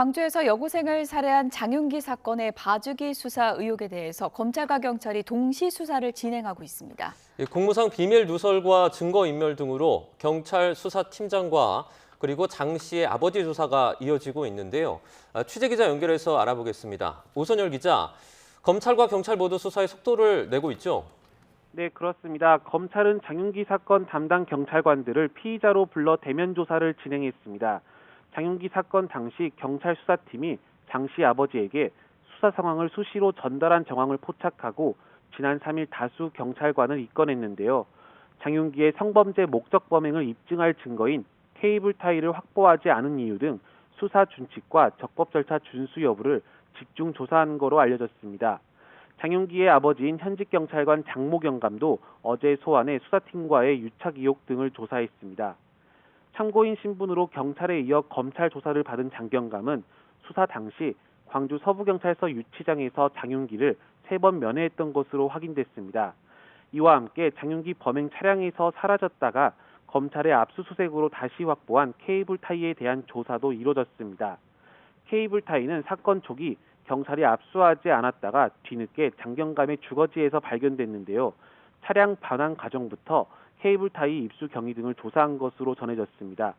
광주에서 여고생을 살해한 장윤기 사건의 봐주기 수사 의혹에 대해서 검찰과 경찰이 동시 수사를 진행하고 있습니다. 공무상 비밀 누설과 증거인멸 등으로 경찰 수사팀장과 그리고 장 씨의 아버지 조사가 이어지고 있는데요. 취재기자 연결해서 알아보겠습니다. 오선열 기자, 검찰과 경찰 모두 수사에 속도를 내고 있죠? 네, 그렇습니다. 검찰은 장윤기 사건 담당 경찰관들을 피의자로 불러 대면 조사를 진행했습니다. 장윤기 사건 당시 경찰 수사팀이 장 씨 아버지에게 수사 상황을 수시로 전달한 정황을 포착하고 지난 3일 다수 경찰관을 입건했는데요. 장윤기의 성범죄 목적 범행을 입증할 증거인 케이블 타이를 확보하지 않은 이유 등 수사 준칙과 적법 절차 준수 여부를 집중 조사한 거로 알려졌습니다. 장윤기의 아버지인 현직 경찰관 장모 경감도 어제 소환해 수사팀과의 유착 의혹 등을 조사했습니다. 참고인 신분으로 경찰에 이어 검찰 조사를 받은 장 경감은 수사 당시 광주 서부경찰서 유치장에서 장윤기를 3번 면회했던 것으로 확인됐습니다. 이와 함께 장윤기 범행 차량에서 사라졌다가 검찰의 압수수색으로 다시 확보한 케이블 타이에 대한 조사도 이루어졌습니다. 케이블 타이는 사건 초기 경찰이 압수하지 않았다가 뒤늦게 장경감의 주거지에서 발견됐는데요. 차량 반환 과정부터 케이블 타이 입수 경위 등을 조사한 것으로 전해졌습니다.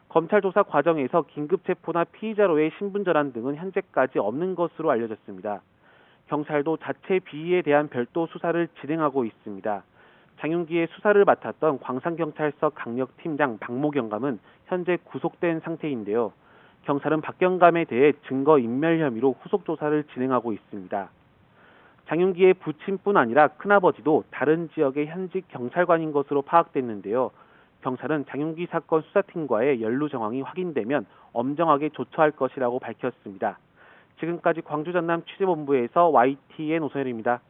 검찰 조사 과정에서 긴급 체포나 피의자로의 신분 전환 등은 현재까지 없는 것으로 알려졌습니다. 경찰도 자체 비위에 대한 별도 수사를 진행하고 있습니다. 장윤기의 수사를 맡았던 광산경찰서 강력팀장 박모 경감은 현재 구속된 상태인데요. 경찰은 박 경감에 대해 증거인멸 혐의로 후속 조사를 진행하고 있습니다. 장윤기의 부친뿐 아니라 큰아버지도 다른 지역의 현직 경찰관인 것으로 파악됐는데요. 경찰은 장윤기 사건 수사팀과의 연루 정황이 확인되면 엄정하게 조처할 것이라고 밝혔습니다. 지금까지 광주 전남 취재본부에서 YTN 오선열입니다.